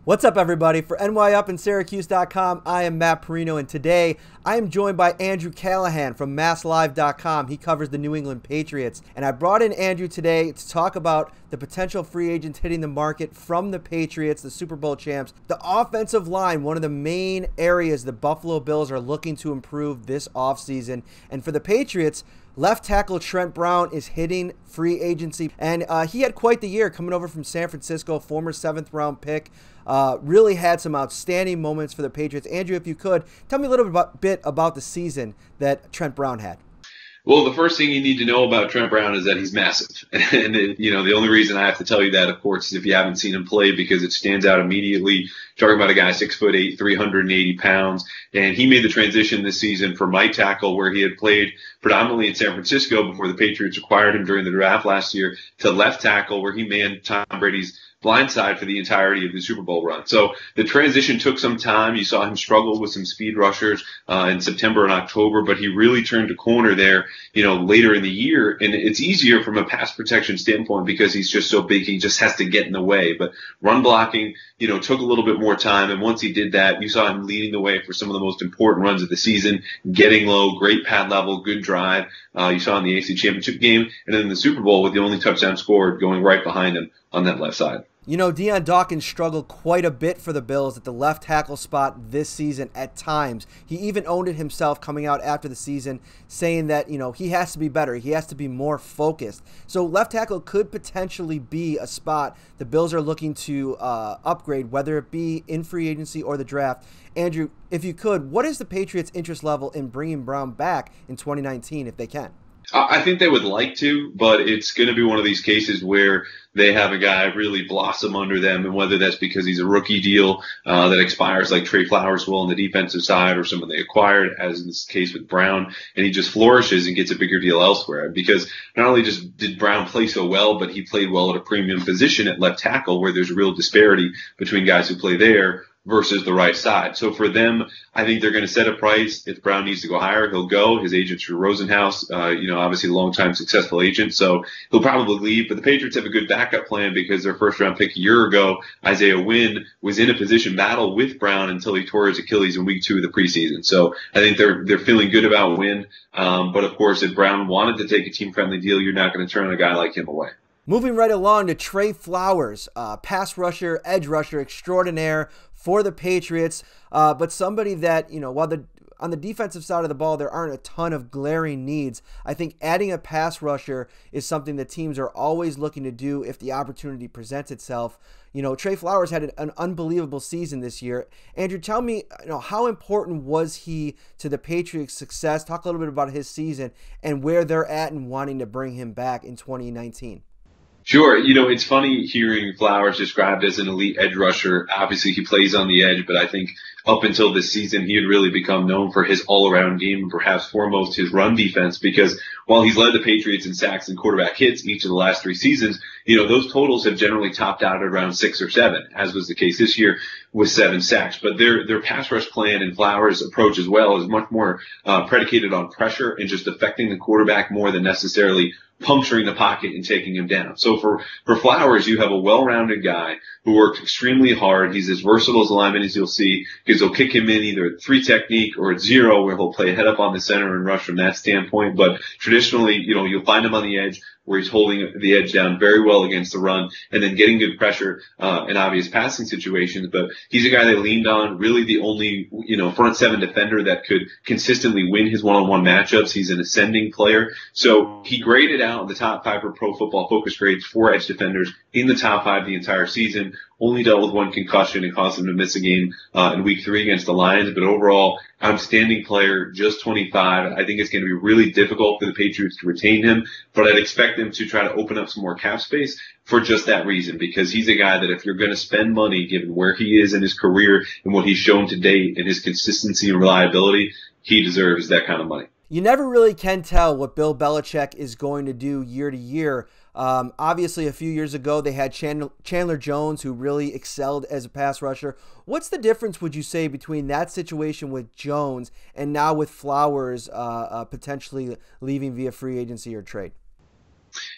What's up, everybody? For NYup and Syracuse.com, I am Matt Parrino, and today I am joined by Andrew Callahan from MassLive.com. He covers the New England Patriots, and I brought in Andrew today to talk about the potential free agents hitting the market from the Patriots, the Super Bowl champs. The offensive line, one of the main areas the Buffalo Bills are looking to improve this offseason, and for the Patriots, left tackle Trent Brown is hitting free agency, and he had quite the year coming over from San Francisco, former 7th-round pick. Really had some outstanding moments for the Patriots. Andrew, if you could, tell me a little bit about the season that Trent Brown had. Well, the first thing you need to know about Trent Brown is that he's massive. And, the only reason I have to tell you that, of course, is if you haven't seen him play, because it stands out immediately. Talking about a guy 6'8", 380 pounds. And he made the transition this season from right tackle, where he had played predominantly in San Francisco before the Patriots acquired him during the draft last year, to left tackle, where he manned Tom Brady's blindside for the entirety of the Super Bowl run. So the transition took some time. You saw him struggle with some speed rushers in September and October, but he really turned a corner there, later in the year. And it's easier from a pass protection standpoint because he's just so big. He just has to get in the way. But run blocking, took a little bit more time. And once he did that, you saw him leading the way for some of the most important runs of the season, getting low, great pad level, good drive. You saw in the AFC Championship game, and then in the Super Bowl with the only touchdown scored, going right behind him on that left side. Dion Dawkins struggled quite a bit for the Bills at the left tackle spot this season at times. He even owned it himself coming out after the season, saying that, he has to be better. He has to be more focused. So left tackle could potentially be a spot the Bills are looking to upgrade, whether it be in free agency or the draft. Andrew, if you could, what is the Patriots' interest level in bringing Brown back in 2019 if they can? I think they would like to, but it's going to be one of these cases where they have a guy really blossom under them, and whether that's because he's a rookie deal that expires like Trey Flowers will on the defensive side, or someone they acquired, as in this case with Brown, and he just flourishes and gets a bigger deal elsewhere. Because not only just did Brown play so well, but he played well at a premium position at left tackle, where there's a real disparity between guys who play there versus the right side. So for them, I think they're going to set a price. If Brown needs to go higher, he'll go. His agent's Drew Rosenhaus, obviously a long-time successful agent, so he'll probably leave. But the Patriots have a good backup plan, because their first-round pick a year ago, Isaiah Wynn, was in a position battle with Brown until he tore his Achilles in week 2 of the preseason. So I think they're feeling good about Wynn. But of course, if Brown wanted to take a team-friendly deal, you're not going to turn a guy like him away. Moving right along to Trey Flowers, pass rusher, edge rusher extraordinaire for the Patriots, but somebody that, while on the defensive side of the ball there aren't a ton of glaring needs, I think adding a pass rusher is something that teams are always looking to do if the opportunity presents itself. Trey Flowers had an unbelievable season this year. Andrew, tell me, how important was he to the Patriots' success? Talk a little bit about his season and where they're at and wanting to bring him back in 2019. Sure. It's funny hearing Flowers described as an elite edge rusher. Obviously, he plays on the edge, but I think up until this season, he had really become known for his all-around game, and perhaps foremost his run defense, because while he's led the Patriots in sacks and quarterback hits each of the last 3 seasons, those totals have generally topped out at around 6 or 7, as was the case this year with 7 sacks. But their pass rush plan and Flowers' approach as well is much more predicated on pressure and just affecting the quarterback more than necessarily puncturing the pocket and taking him down. So for Flowers, you have a well-rounded guy who works extremely hard. He's as versatile as a lineman as you'll see, because they'll kick him in either at 3 technique or at 0, where he'll play head up on the center and rush from that standpoint. But traditionally, you'll find him on the edge, where he's holding the edge down very well against the run, and then getting good pressure in obvious passing situations. But he's a guy they leaned on, really the only front 7 defender that could consistently win his one-on-one matchups. He's an ascending player, so he graded out in the top 5 for Pro Football Focus grades for edge defenders in the top 5 the entire season. Only dealt with 1 concussion and caused him to miss a game in week 3 against the Lions. But overall, outstanding player, just 25. I think it's going to be really difficult for the Patriots to retain him, but I'd expect them to try to open up some more cap space for just that reason, because he's a guy that if you're going to spend money, given where he is in his career and what he's shown to date and his consistency and reliability, he deserves that kind of money. You never really can tell what Bill Belichick is going to do year to year. Obviously, a few years ago, they had Chandler Jones, who really excelled as a pass rusher. What's the difference, would you say, between that situation with Jones and now with Flowers potentially leaving via free agency or trade?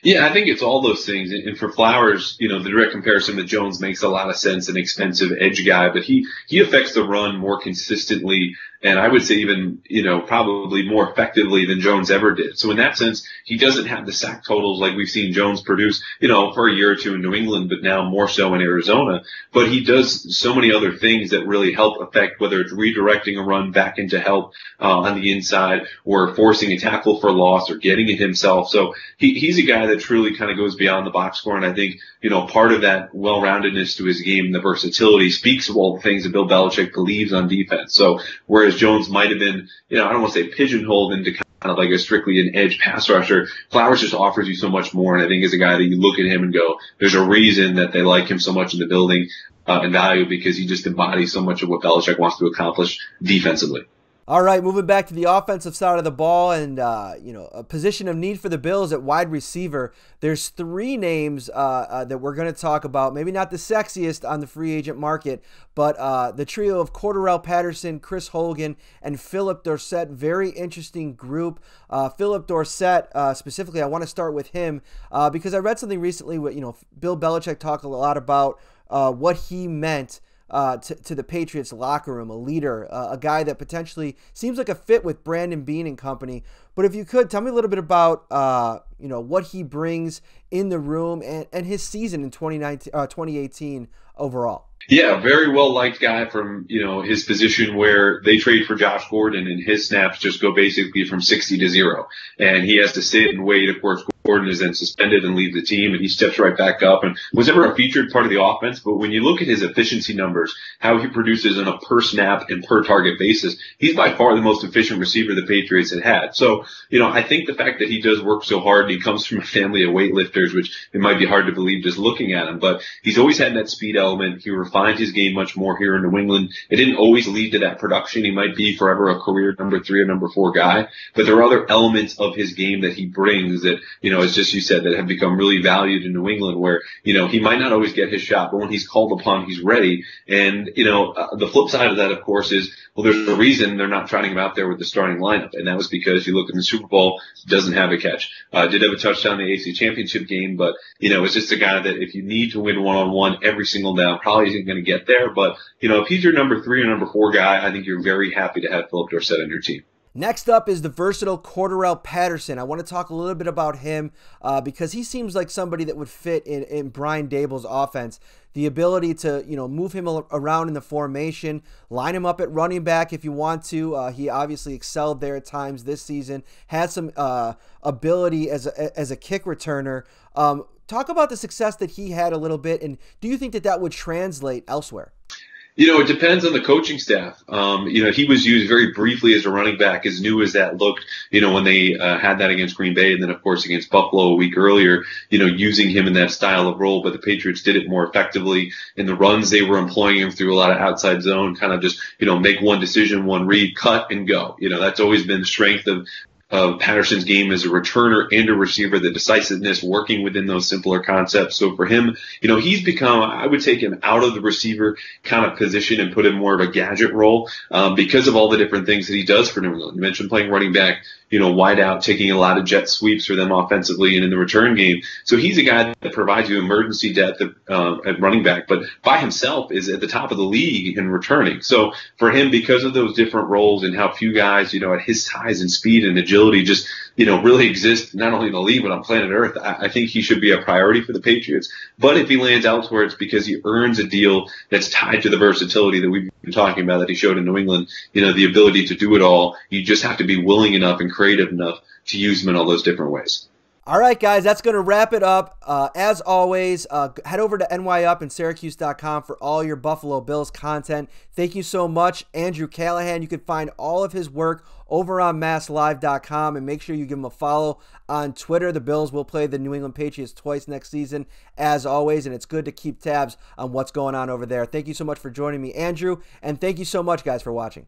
Yeah, I think it's all those things. And for Flowers, the direct comparison to Jones makes a lot of sense, an expensive edge guy, but he affects the run more consistently. And I would say even, probably more effectively than Jones ever did. So in that sense, he doesn't have the sack totals like we've seen Jones produce, for a year or two in New England, but now more so in Arizona. But he does so many other things that really help affect, whether it's redirecting a run back into help on the inside, or forcing a tackle for loss, or getting it himself. So he's a guy that truly kind of goes beyond the box score. And I think, part of that well-roundedness to his game, the versatility, speaks of all the things that Bill Belichick believes on defense. So whereas Jones might have been, I don't want to say pigeonholed into kind of like a strictly an edge pass rusher, Flowers just offers you so much more. And I think as a guy that you look at him and go, there's a reason that they like him so much in the building and value, because he just embodies so much of what Belichick wants to accomplish defensively. All right, moving back to the offensive side of the ball, and a position of need for the Bills at wide receiver. There's three names that we're going to talk about. Maybe not the sexiest on the free agent market, but the trio of Cordarrelle Patterson, Chris Hogan, and Philip Dorsett. Very interesting group. Philip Dorsett specifically, I want to start with him because I read something recently. Bill Belichick talked a lot about what he meant to the Patriots locker room, a leader, a guy that potentially seems like a fit with Brandon Beane and company. But if you could, tell me a little bit about, what he brings in the room and his season in 2018 overall. Yeah, very well-liked guy from, his position where they trade for Josh Gordon and his snaps just go basically from 60 to 0. And he has to sit and wait. Of course, Gordon is then suspended and leaves the team, and he steps right back up and was never a featured part of the offense. But when you look at his efficiency numbers, how he produces on a per snap and per target basis, he's by far the most efficient receiver the Patriots had. So, I think the fact that he does work so hard, he comes from a family of weightlifters, which it might be hard to believe just looking at him, but he's always had that speed element. He refined his game much more here in New England. It didn't always lead to that production. He might be forever a career number 3 or number 4 guy, but there are other elements of his game that he brings that, as just you said, that have become really valued in New England where, he might not always get his shot, but when he's called upon, he's ready. And, the flip side of that, of course, is, well, there's a reason they're not trotting him out there with the starting lineup. And that was because you look in the Super Bowl, doesn't have a catch. Did have a touchdown in the AFC Championship game, but, it's just a guy that if you need to win one-on-one every single down, probably isn't going to get there. But, if he's your number 3 or number 4 guy, I think you're very happy to have Philip Dorsett on your team. Next up is the versatile Cordarrelle Patterson. I want to talk a little bit about him because he seems like somebody that would fit in Brian Daboll's offense. The ability to, move him around in the formation, line him up at running back if you want to. He obviously excelled there at times this season, had some ability as a kick returner. Talk about the success that he had a little bit, and do you think that would translate elsewhere? It depends on the coaching staff. He was used very briefly as a running back, as new as that looked, when they had that against Green Bay, and then, of course, against Buffalo a week earlier, using him in that style of role. But the Patriots did it more effectively. In the runs, they were employing him through a lot of outside zone, kind of just, make one decision, one read, cut, and go. That's always been the strength of Patterson's game as a returner and a receiver, the decisiveness, working within those simpler concepts. So for him, he's become, I would take him out of the receiver kind of position and put him more of a gadget role because of all the different things that he does for New England. You mentioned playing running back, wide out, taking a lot of jet sweeps for them offensively and in the return game. So he's a guy that provides you emergency depth at running back, but by himself is at the top of the league in returning. So for him, because of those different roles and how few guys, at his size and speed and agility just, really exist not only in the league but on planet Earth, I think he should be a priority for the Patriots. But if he lands elsewhere, it's because he earns a deal that's tied to the versatility that we've been talking about that he showed in New England, the ability to do it all. You just have to be willing enough and creative enough to use them in all those different ways. All right, guys, that's going to wrap it up. As always, head over to NYup and Syracuse.com for all your Buffalo Bills content. Thank you so much, Andrew Callahan. You can find all of his work over on MassLive.com, and make sure you give him a follow on Twitter. The Bills will play the New England Patriots twice next season, as always, and it's good to keep tabs on what's going on over there. Thank you so much for joining me, Andrew, and thank you so much, guys, for watching.